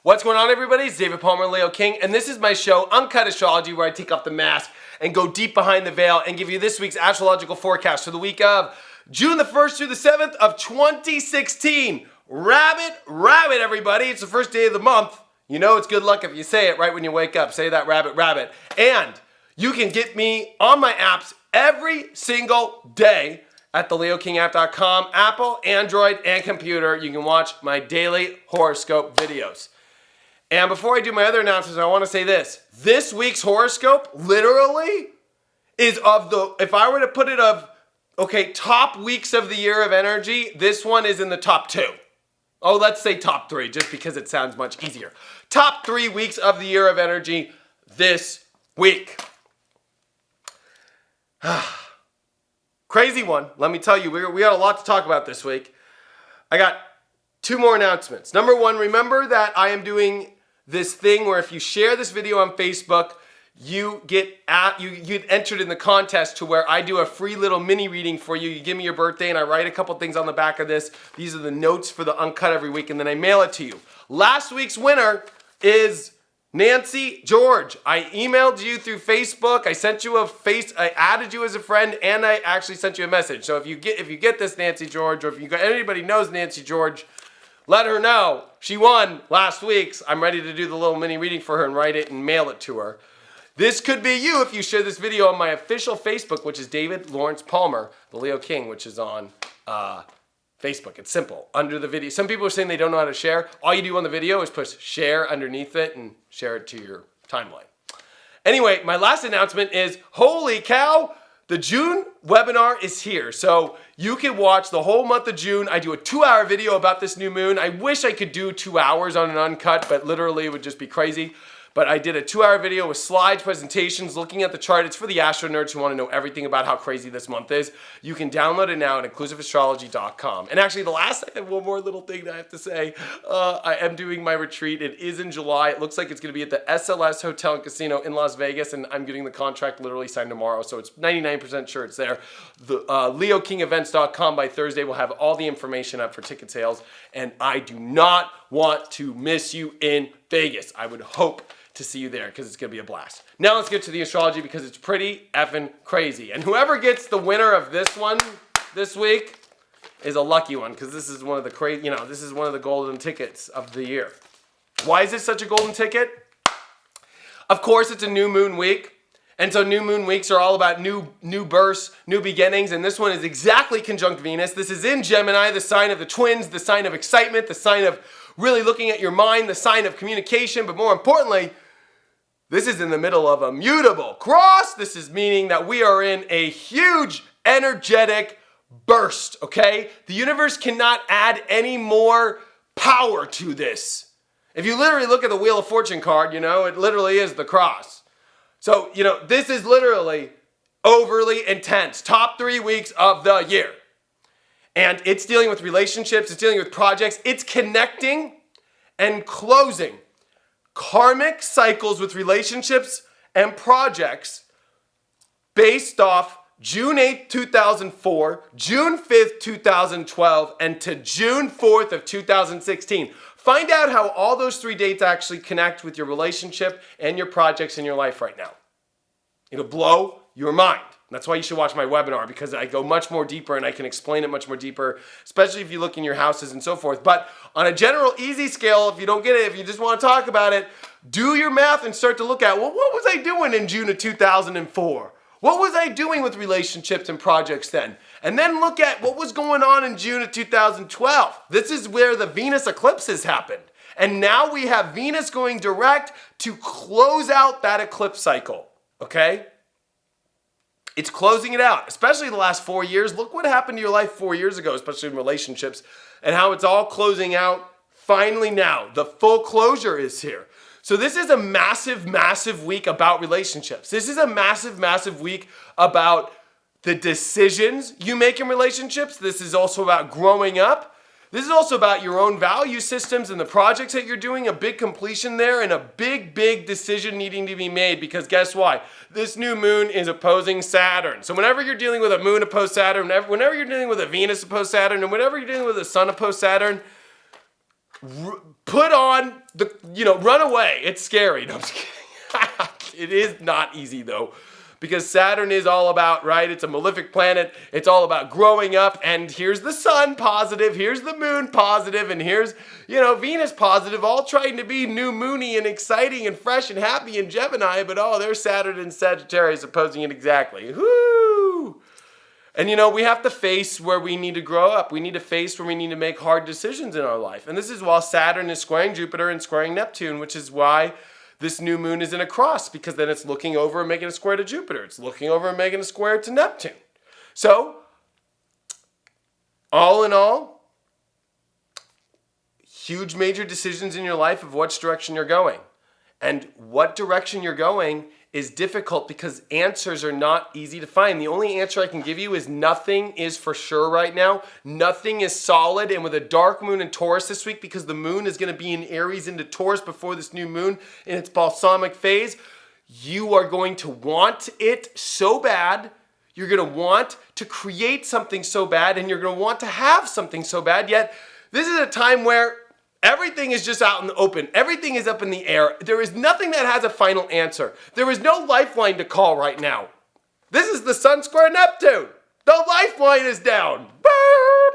What's going on, everybody? It's David Palmer, Leo King, and this is my show, Uncut Astrology, where I take off the mask and go deep behind the veil and give you this week's astrological forecast for the week of June the 1st through the 7th of 2016. Rabbit, everybody. It's the first day of the month. You know it's good luck if you say it right when you wake up. Say that, rabbit. And you can get me on my apps every single day at theleokingapp.com, Apple, Android, and computer. You can watch my daily horoscope videos. And before I do my other announcements, I want to say this. This week's horoscope literally is if I were to put it top weeks of the year of energy, this one is in the top 2. Oh, let's say top 3, just because it sounds much easier. Top 3 weeks of the year of energy this week. Crazy one. Let me tell you, we got a lot to talk about this week. I got 2 more announcements. Number 1, remember that I am doing this thing where if you share this video on Facebook, you get entered in the contest to where I do a free little mini reading for you. You give me your birthday and I write a couple things on the back of this. These are the notes for the Uncut every week, and then I mail it to you. Last week's winner is Nancy George. I emailed you through Facebook. I added you as a friend, and I actually sent you a message. So if you get this, Nancy George, or if anybody knows Nancy George, let her know. She won last week's. I'm ready to do the little mini reading for her and write it and mail it to her. This could be you if you share this video on my official Facebook, which is David Lawrence Palmer, the Leo King, which is on Facebook. It's simple. Under the video. Some people are saying they don't know how to share. All you do on the video is push share underneath it and share it to your timeline. Anyway, my last announcement is, holy cow, the June webinar is here. So you can watch the whole month of June. I do a 2-hour video about this new moon. I wish I could do 2 hours on an uncut, but literally it would just be crazy. But I did a 2-hour video with slides, presentations, looking at the chart. It's for the astro nerds who want to know everything about how crazy this month is. You can download it now at inclusiveastrology.com. And actually, I have one more little thing that I have to say. I am doing my retreat. It is in July. It looks like it's going to be at the SLS Hotel and Casino in Las Vegas, and I'm getting the contract literally signed tomorrow, so it's 99% sure it's there. The LeoKingEvents.com by Thursday will have all the information up for ticket sales, and I do not want to miss you in Vegas. I would hope to see you there because it's going to be a blast. Now let's get to the astrology because it's pretty effing crazy. And whoever gets the winner of this one this week is a lucky one because this is one of the this is one of the golden tickets of the year. Why is this such a golden ticket? Of course, it's a new moon week. And so new moon weeks are all about new births, new beginnings, and this one is exactly conjunct Venus. This is in Gemini, the sign of the twins, the sign of excitement, the sign of really looking at your mind, the sign of communication, but more importantly, this is in the middle of a mutable cross. This is meaning that we are in a huge energetic burst, okay? The universe cannot add any more power to this. If you literally look at the Wheel of Fortune card, it literally is the cross. So, this is literally overly intense. Top 3 weeks of the year. And it's dealing with relationships, it's dealing with projects, it's connecting and closing karmic cycles with relationships and projects based off June 8th, 2004, June 5th, 2012, and to June 4th of 2016. Find out how all those 3 dates actually connect with your relationship and your projects in your life right now. It'll blow your mind. That's why you should watch my webinar, because I go much more deeper and I can explain it much more deeper, especially if you look in your houses and so forth. But on a general easy scale, if you don't get it, if you just want to talk about it, do your math and start to look at, well, what was I doing in June of 2004? What was I doing with relationships and projects then? And then look at what was going on in June of 2012. This is where the Venus eclipses happened. And now we have Venus going direct to close out that eclipse cycle, okay? It's closing it out, especially the last 4 years. Look what happened to your life 4 years ago, especially in relationships, and how it's all closing out finally now. The full closure is here. So this is a massive, massive week about relationships. This is a massive, massive week about the decisions you make in relationships. This is also about growing up. This is also about your own value systems and the projects that you're doing, a big completion there and a big, big decision needing to be made, because guess what? This new moon is opposing Saturn. So whenever you're dealing with a moon opposed Saturn, whenever you're dealing with a Venus opposed Saturn, and whenever you're dealing with a sun opposed Saturn, put on run away. It's scary. No, I'm just kidding. It is not easy though, because Saturn is all about, right? It's a malefic planet. It's all about growing up, and here's the sun positive, here's the moon positive, and here's, Venus positive, all trying to be new moony and exciting and fresh and happy in Gemini, but there's Saturn and Sagittarius opposing it exactly. Whoo! And we have to face where we need to grow up. We need to face where we need to make hard decisions in our life. And this is while Saturn is squaring Jupiter and squaring Neptune, which is why this new moon is in a cross, because then it's looking over and making a square to Jupiter. It's looking over and making a square to Neptune. So, all in all, huge major decisions in your life of which direction you're going. And what direction you're going is difficult because answers are not easy to find. The only answer I can give you is nothing is for sure right now. Nothing is solid. And with a dark moon in Taurus this week, because the moon is going to be in Aries into Taurus before this new moon in its balsamic phase, you are going to want it so bad. You're going to want to create something so bad, and you're going to want to have something so bad. Yet this is a time where everything is just out in the open. Everything is up in the air. There is nothing that has a final answer. There is no lifeline to call right now. This is the Sun square Neptune. The lifeline is down. Burp.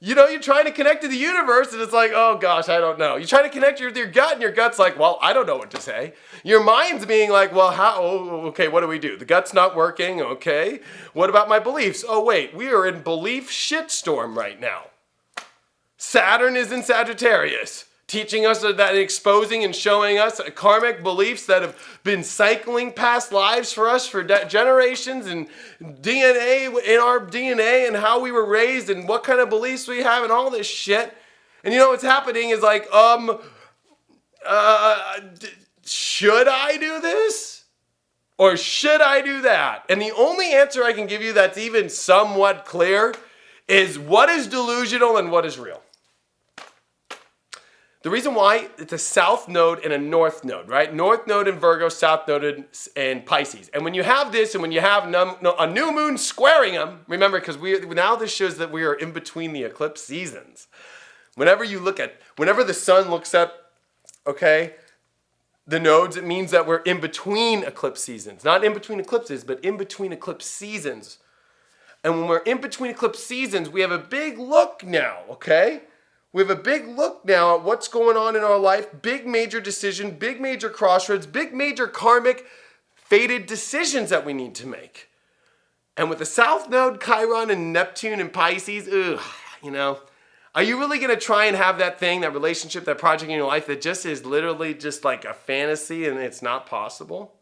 You're trying to connect to the universe, and it's like, oh gosh, I don't know. You're trying to connect with your gut, and your gut's like, well, I don't know what to say. Your mind's being like, well, how? Oh, okay, what do we do? The gut's not working, okay. What about my beliefs? Oh wait, we are in belief shitstorm right now. Saturn is in Sagittarius, teaching us that, exposing and showing us karmic beliefs that have been cycling past lives for us for generations, and DNA in our DNA and how we were raised and what kind of beliefs we have and all this shit. And what's happening is like, should I do this? Or should I do that? And the only answer I can give you that's even somewhat clear is what is delusional and what is real. The reason why, it's a south node and a north node, right? North node in Virgo, south node in Pisces. And when you have this, and when you have a new moon squaring them, remember, because now this shows that we are in between the eclipse seasons. Whenever the sun looks at, okay, the nodes, it means that we're in between eclipse seasons. Not in between eclipses, but in between eclipse seasons. And when we're in between eclipse seasons, we have a big look now, okay? We have a big look now at what's going on in our life, big major decision, big major crossroads, big major karmic fated decisions that we need to make. And with the South Node, Chiron, and Neptune and Pisces, are you really going to try and have that thing, that relationship, that project in your life that just is literally just like a fantasy and it's not possible?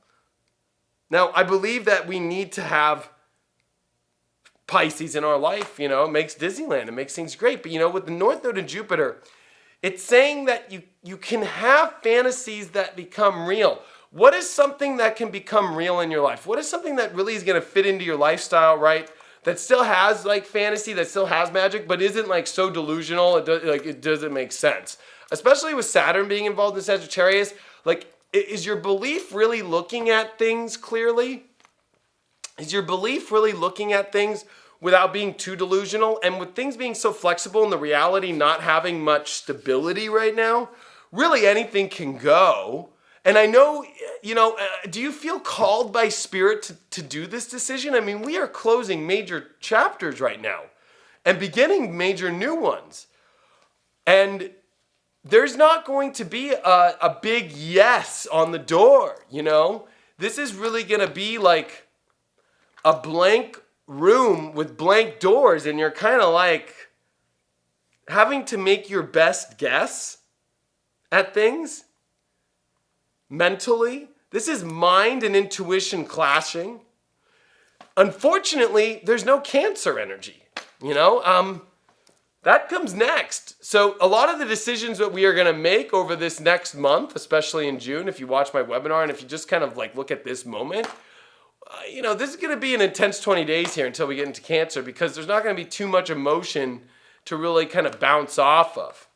Now, I believe that we need to have Pisces in our life, it makes Disneyland, it makes things great. But with the North Node and Jupiter, it's saying that you can have fantasies that become real. What is something that can become real in your life? What is something that really is going to fit into your lifestyle, right? That still has like fantasy, that still has magic, but isn't like so delusional, it doesn't make sense. Especially with Saturn being involved in Sagittarius, is your belief really looking at things clearly? Is your belief really looking at things without being too delusional? And with things being so flexible and the reality not having much stability right now, really anything can go. And I know, do you feel called by Spirit to do this decision? I mean, we are closing major chapters right now and beginning major new ones. And there's not going to be a big yes on the door, This is really going to be like a blank room with blank doors, and you're kind of like having to make your best guess at things mentally. This is mind and intuition clashing. Unfortunately, there's no Cancer energy, that comes next. So a lot of the decisions that we are going to make over this next month, especially in June, if you watch my webinar and if you just kind of look at this moment, this is going to be an intense 20 days here until we get into Cancer, because there's not going to be too much emotion to really kind of bounce off of.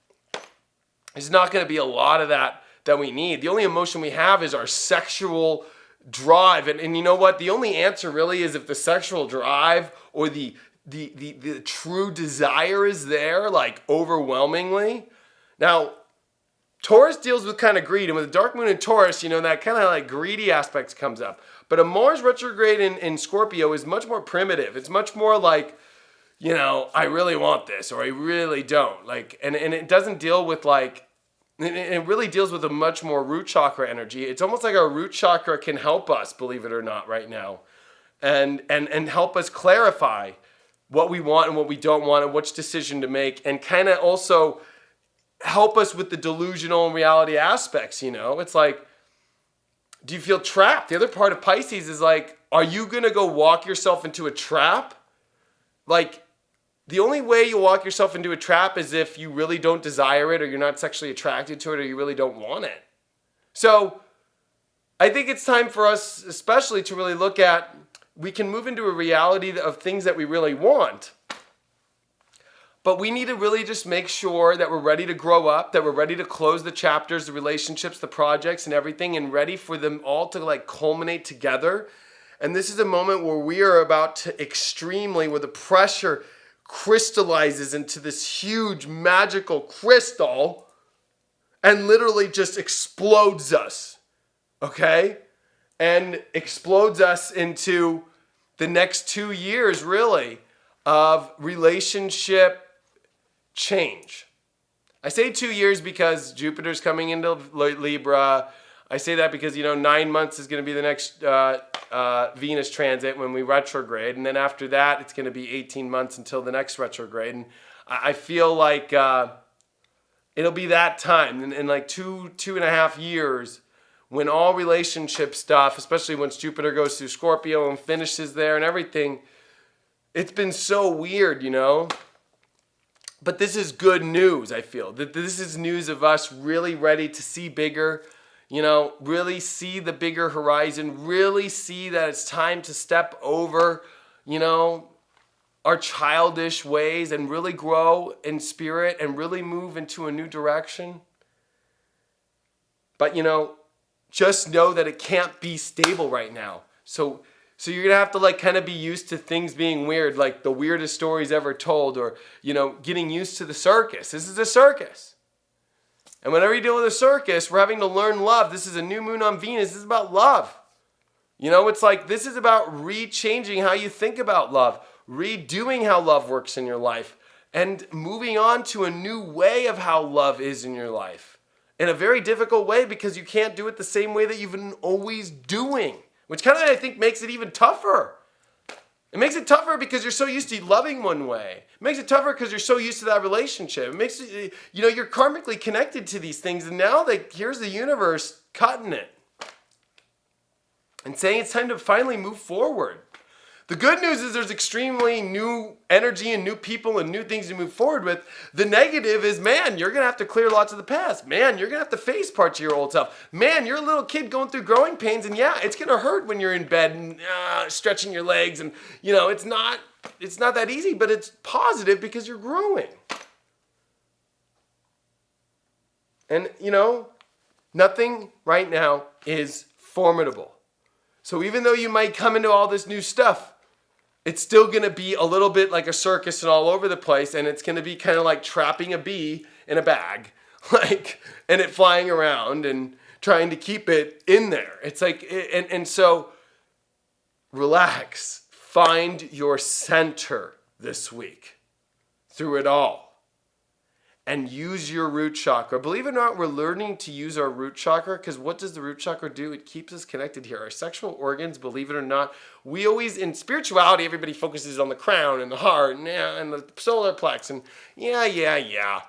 There's not going to be a lot of that we need. The only emotion we have is our sexual drive. And you know what? The only answer really is if the sexual drive or the true desire is there, overwhelmingly. Now, Taurus deals with kind of greed, and with the dark moon in Taurus, that kind of like greedy aspect comes up. But a Mars retrograde in Scorpio is much more primitive. It's much more like, I really want this, or I really don't. Like, and it doesn't deal with like, it really deals with a much more root chakra energy. It's almost like our root chakra can help us, believe it or not, right now, and help us clarify what we want and what we don't want and which decision to make, and kind of also help us with the delusional and reality aspects. It's like, do you feel trapped? The other part of Pisces is like, are you going to go walk yourself into a trap? Like, the only way you walk yourself into a trap is if you really don't desire it, or you're not sexually attracted to it, or you really don't want it. So I think it's time for us especially to really look at, we can move into a reality of things that we really want. But we need to really just make sure that we're ready to grow up, that we're ready to close the chapters, the relationships, the projects, and everything, and ready for them all to like culminate together. And this is a moment where we are about to where the pressure crystallizes into this huge magical crystal and literally just explodes us, okay? And explodes us into the next 2 years, really, of relationship change. I say 2 years because Jupiter's coming into Libra. I say that because, 9 months is going to be the next Venus transit when we retrograde. And then after that, it's going to be 18 months until the next retrograde. And I feel like it'll be that time in like 2.5 years, when all relationship stuff, especially once Jupiter goes through Scorpio and finishes there and everything, it's been so weird, But this is good news, I feel. That this is news of us really ready to see bigger, really see the bigger horizon, really see that it's time to step over, our childish ways and really grow in spirit and really move into a new direction. But, just know that it can't be stable right now. So you're going to have to like kind of be used to things being weird, like the weirdest stories ever told, or, getting used to the circus. This is a circus. And whenever you deal with a circus, we're having to learn love. This is a new moon on Venus. This is about love. It's like, this is about re-changing how you think about love, redoing how love works in your life, and moving on to a new way of how love is in your life. In a very difficult way, because you can't do it the same way that you've been always doing. Which kind of, I think, makes it even tougher. It makes it tougher because you're so used to loving one way. It makes it tougher because you're so used to that relationship. It makes it, you're karmically connected to these things. And now here's the universe cutting it and saying it's time to finally move forward. The good news is there's extremely new energy and new people and new things to move forward with. The negative is, man, you're going to have to clear lots of the past. Man, you're going to have to face parts of your old self. Man, you're a little kid going through growing pains, and yeah, it's going to hurt when you're in bed and stretching your legs, and it's not that easy, but it's positive because you're growing. And nothing right now is formidable. So even though you might come into all this new stuff, it's still going to be a little bit like a circus and all over the place, and it's going to be kind of like trapping a bee in a bag, and it flying around and trying to keep it in there. It's like, and so relax, find your center this week through it all. And use your root chakra. Believe it or not, we're learning to use our root chakra, because what does the root chakra do? It keeps us connected here. Our sexual organs, believe it or not, we always, in spirituality, everybody focuses on the crown and the heart and the solar plex. And yeah.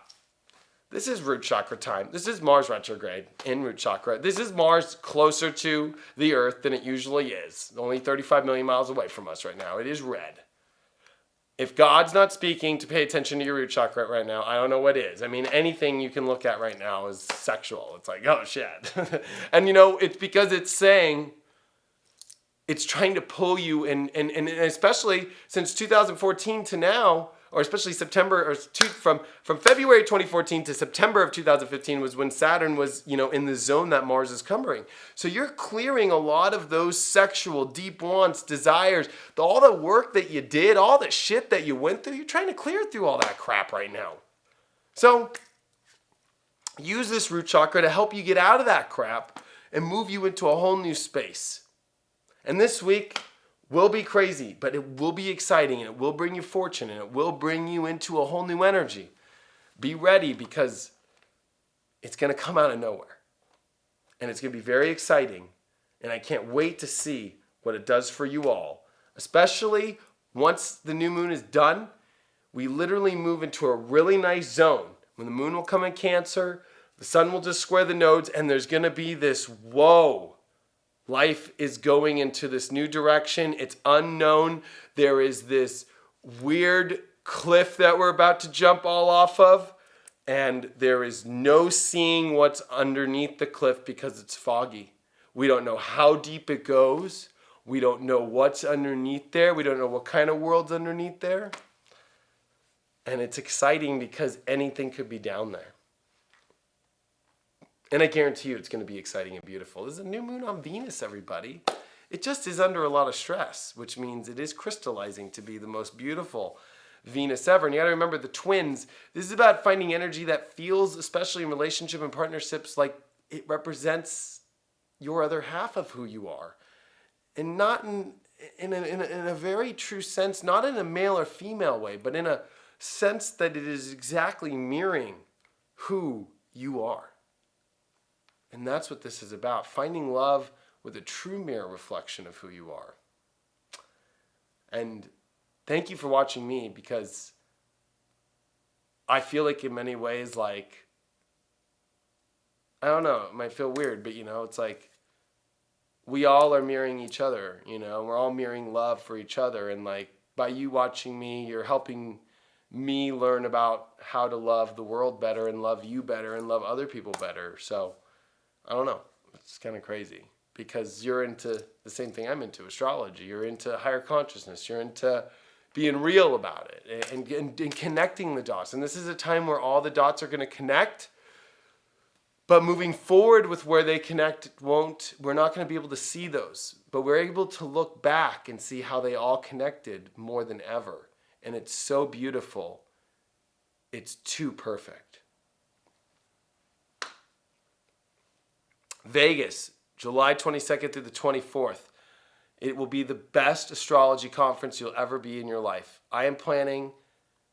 This is root chakra time. This is Mars retrograde in root chakra. This is Mars closer to the Earth than it usually is. Only 35 million miles away from us right now. It is red. If God's not speaking to pay attention to your root chakra right now, I don't know what is. I mean, anything you can look at right now is sexual. It's like, oh shit. And it's because it's saying, it's trying to pull you, and especially since 2014 to now, or especially September, or from February 2014 to September of 2015 was when Saturn was, in the zone that Mars is covering. So you're clearing a lot of those sexual deep wants, desires, all the work that you did, all the shit that you went through. You're trying to clear through all that crap right now. So use this root chakra to help you get out of that crap and move you into a whole new space. And this week will be crazy, but it will be exciting, and it will bring you fortune, and it will bring you into a whole new energy. Be ready, because it's going to come out of nowhere. And it's going to be very exciting. And I can't wait to see what it does for you all. Especially once the new moon is done, we literally move into a really nice zone. When the moon will come in Cancer, the sun will just square the nodes, and there's going to be this, whoa, life is going into this new direction. It's unknown. There is this weird cliff that we're about to jump all off of, and there is no seeing what's underneath the cliff because it's foggy. We don't know how deep it goes. We don't know what's underneath there. We don't know what kind of world's underneath there. And it's exciting because anything could be down there. And I guarantee you it's going to be exciting and beautiful. There's a new moon on Venus, everybody. It just is under a lot of stress, which means it is crystallizing to be the most beautiful Venus ever. And you got to remember, the twins, this is about finding energy that feels, especially in relationship and partnerships, like it represents your other half of who you are. And not in a very true sense, not in a male or female way, but in a sense that it is exactly mirroring who you are. And that's what this is about, finding love with a true mirror reflection of who you are. And thank you for watching me, because I feel like in many ways, like, I don't know, it might feel weird, but it's like we all are mirroring each other, we're all mirroring love for each other. And like, by you watching me, you're helping me learn about how to love the world better and love you better and love other people better. So I don't know, it's kind of crazy, because you're into the same thing I'm into, astrology. You're into higher consciousness. You're into being real about it and connecting the dots. And this is a time where all the dots are going to connect, but moving forward with where they connect we're not going to be able to see those, but we're able to look back and see how they all connected more than ever. And it's so beautiful. It's too perfect. Vegas, July 22nd through the 24th. It will be the best astrology conference you'll ever be in your life. I am planning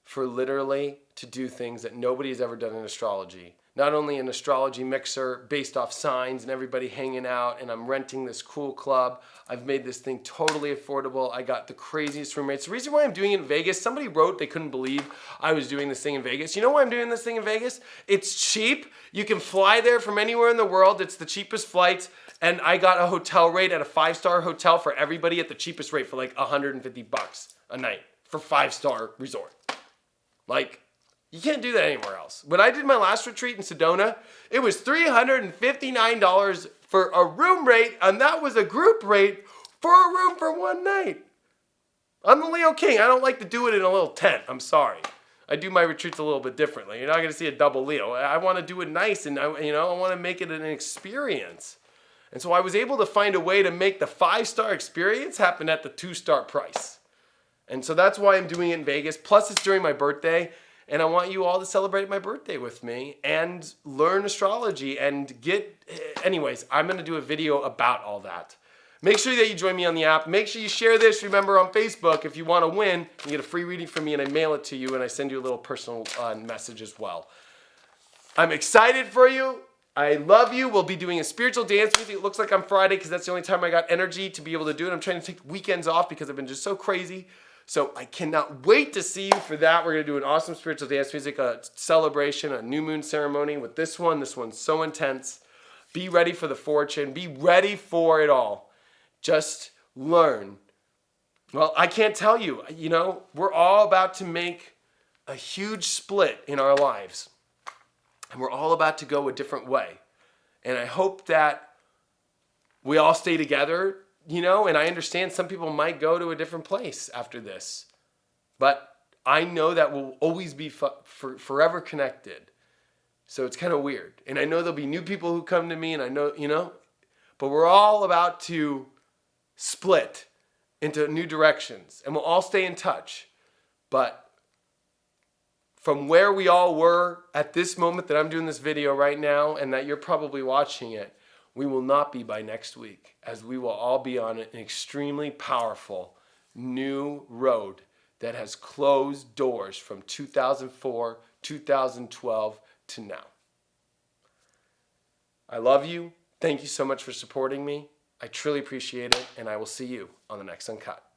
for literally to do things that nobody has ever done in astrology. Not only an astrology mixer based off signs and everybody hanging out, and I'm renting this cool club. I've made this thing totally affordable. I got the craziest roommates. The reason why I'm doing it in Vegas, somebody wrote they couldn't believe I was doing this thing in Vegas. You know why I'm doing this thing in Vegas? It's cheap. You can fly there from anywhere in the world. It's the cheapest flights. And I got a hotel rate at a 5-star hotel for everybody at the cheapest rate for like $150 a night for 5-star resort. Like, you can't do that anywhere else. When I did my last retreat in Sedona, it was $359 for a room rate, and that was a group rate for a room for one night. I'm the Leo King. I don't like to do it in a little tent. I'm sorry. I do my retreats a little bit differently. You're not going to see a double Leo. I want to do it nice, and I want to make it an experience. And so I was able to find a way to make the 5-star experience happen at the 2-star price. And so that's why I'm doing it in Vegas. Plus, it's during my birthday. And I want you all to celebrate my birthday with me and learn astrology and anyways, I'm going to do a video about all that. Make sure that you join me on the app. Make sure you share this. Remember, on Facebook, if you want to win, you get a free reading from me, and I mail it to you, and I send you a little personal message as well. I'm excited for you. I love you. We'll be doing a spiritual dance music. It looks like on Friday because that's the only time I got energy to be able to do it. I'm trying to take weekends off because I've been just so crazy. So I cannot wait to see you for that. We're going to do an awesome spiritual dance music, a celebration, a new moon ceremony with this one. This one's so intense. Be ready for the fortune. Be ready for it all. Just learn. Well, I can't tell you, we're all about to make a huge split in our lives. And we're all about to go a different way. And I hope that we all stay together. And I understand some people might go to a different place after this. But I know that we'll always be forever connected. So it's kind of weird. And I know there'll be new people who come to me, and I know, but we're all about to split into new directions. And we'll all stay in touch. But from where we all were at this moment that I'm doing this video right now and that you're probably watching it, we will not be by next week, as we will all be on an extremely powerful new road that has closed doors from 2004, 2012 to now. I love you. Thank you so much for supporting me. I truly appreciate it, and I will see you on the next Uncut.